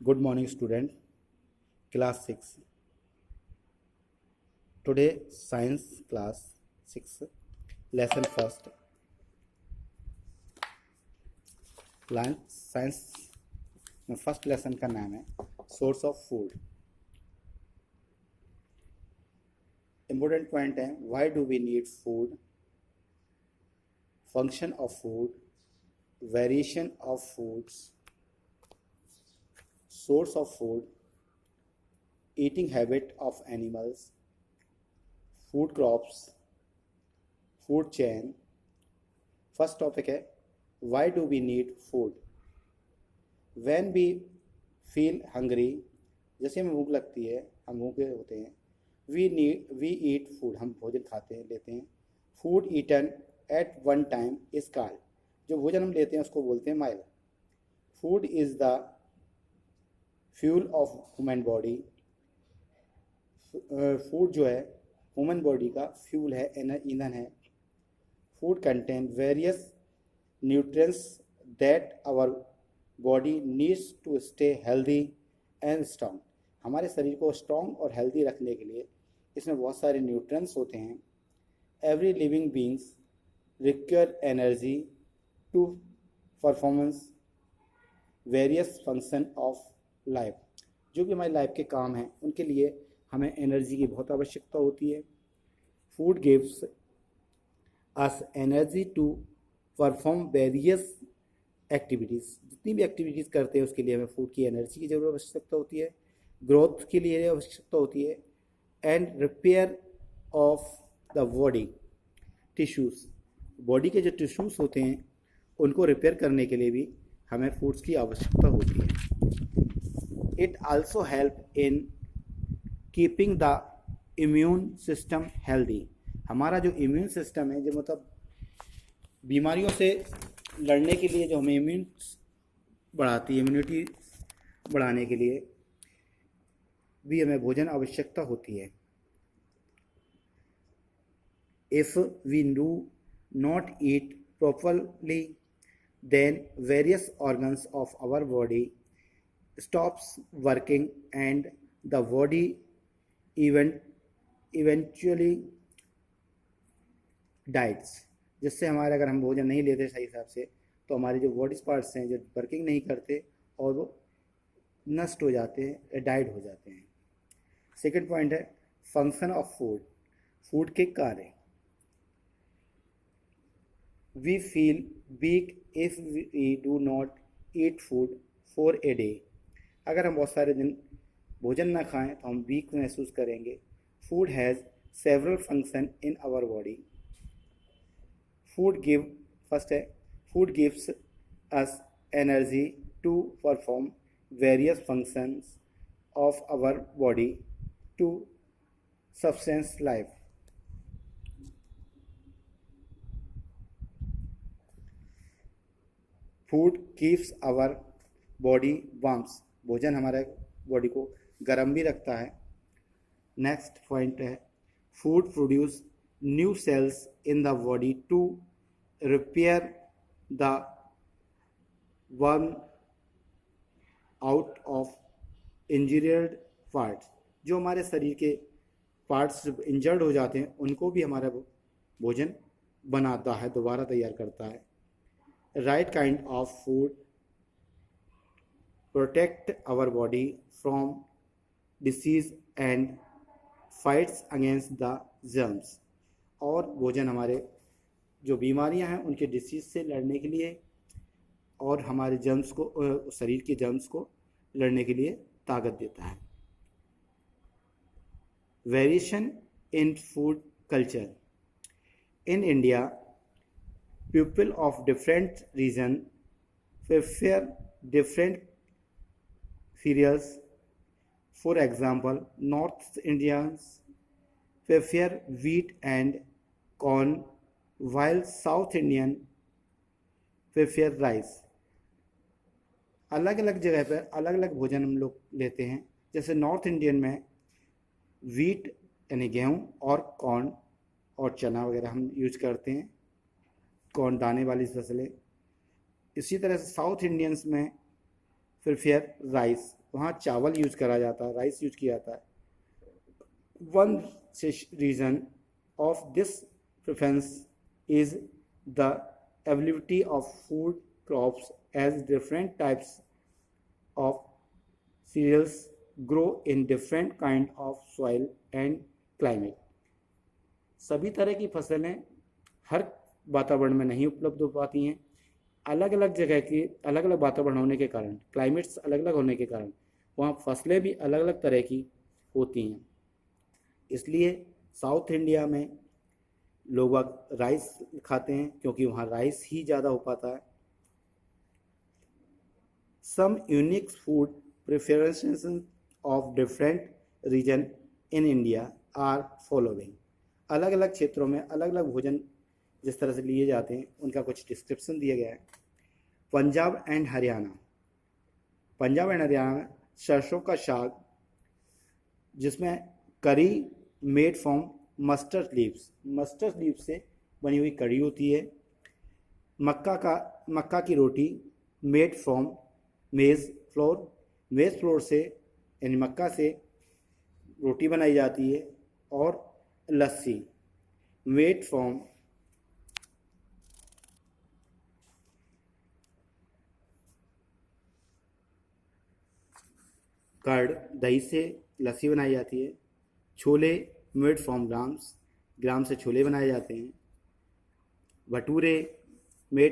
Good morning, student. Class 6. Today, science class 6. Lesson first. Science में first lesson का नाम है source of food. Important point है why do we need food, function of food, variation of foods, source of food, eating habit of animals, food crops, food chain. First topic है why do we need food. When we feel hungry, जैसे हमें भूख लगती है, हम भूखे होते हैं, we eat food, हम भोजन खाते हैं, लेते हैं. Food eaten at one time is called, जो भोजन हम लेते हैं उसको बोलते हैं meal. Food is the fuel of human body. Food जो है ह्यूमन बॉडी का फ्यूल है, ईंधन है. Food contain various nutrients that our body needs to stay healthy and strong. हमारे शरीर को स्ट्रांग और हेल्दी रखने के लिए इसमें बहुत सारे न्यूट्रिएंट्स होते हैं. Every living beings require energy to performance various function of life. जो भी हमारी लाइफ के काम हैं उनके लिए हमें एनर्जी की बहुत आवश्यकता होती है. Food gives us energy to perform various activities. जितनी भी एक्टिविटीज़ करते हैं उसके लिए हमें फूड की एनर्जी की ज़रूरत आवश्यकता होती है. ग्रोथ के लिए आवश्यकता होती है. And repair of the body tissues. Body के जो टिश्यूज़ होते हैं उनको रिपेयर करने के लिए भी हमें फूड्स की आवश्यकता होती है. It also help in keeping the immune system healthy. हमारा जो इम्यून सिस्टम है, जो मतलब बीमारियों से लड़ने के लिए जो हमें बढ़ाती है, इम्यूनिटी बढ़ाने के लिए भी हमें भोजन आवश्यकता होती है. If we do not eat properly, then various organs of our body stops working and the body eventually dies. जिससे हमारे अगर हम भोजन नहीं लेते सही हिसाब से तो हमारे जो बॉडी पार्ट्स हैं जो वर्किंग नहीं करते और वो नष्ट हो जाते हैं, डाइड हो जाते हैं. सेकंड पॉइंट है फंक्शन ऑफ फूड. फूड के कार्य. We feel weak if we do not eat food for a day. अगर हम बहुत सारे दिन भोजन ना खाएं तो हम वीक महसूस करेंगे. Food has several function in our body. First है food gives us energy to perform various functions of our body to sustain life. Food keeps our body warms. भोजन हमारे बॉडी को गर्म भी रखता है. नेक्स्ट पॉइंट है food produce new cells in the body to repair the worn out of injured parts. जो हमारे शरीर के पार्ट्स इंजर्ड हो जाते हैं उनको भी हमारा भोजन बनाता है, दोबारा तैयार करता है. Right kind of food protect our body from disease and fights against the germs. और भोजन हमारे जो बीमारियां हैं उनके डिसीज से लड़ने के लिए और हमारे जर्म्स को, शरीर के जर्म्स को लड़ने के लिए ताकत देता है. Variation in food culture. In India people of different region prefer different cereals. For example, North Indians prefer wheat and corn, while South Indian prefer rice. अलग अलग जगह पर अलग अलग भोजन हम लोग लेते हैं. जैसे नॉर्थ इंडियन में वीट यानी गेहूँ और कॉर्न और चना वगैरह हम यूज करते हैं, कॉर्न दाने वाली फसलें. इसी तरह से साउथ इंडियंस में प्रेफर राइस, वहाँ चावल यूज करा जाता है, राइस यूज किया जाता है. One reason of this preference is the availability of food crops, as different types of cereals grow in different kind of soil and climate. सभी तरह की फसलें हर वातावरण में नहीं उपलब्ध हो पाती हैं. अलग अलग जगह के अलग अलग वातावरण होने के कारण, क्लाइमेट्स अलग अलग होने के कारण वहाँ फसलें भी अलग अलग तरह की होती हैं. इसलिए साउथ इंडिया में लोग राइस खाते हैं क्योंकि वहाँ राइस ही ज़्यादा हो पाता है. Some unique food preferences of different region in India are following. अलग अलग क्षेत्रों में अलग अलग भोजन जिस तरह से लिए जाते हैं उनका कुछ डिस्क्रिप्शन दिया गया है. पंजाब एंड हरियाणा. पंजाब एंड हरियाणा में सरसों का साग जिसमें करी मेड फ्रॉम मस्टर्ड लीव्स से बनी हुई कड़ी होती है. मक्का की रोटी मेड फ्रॉम मेज़ फ्लोर से यानी मक्का से रोटी बनाई जाती है. और लस्सी मेड फ्रॉम कर्ड, दही से लस्सी बनाई जाती है. छोले मेड फ्रॉम ग्राम से छोले बनाए जाते हैं. भटूरे मेड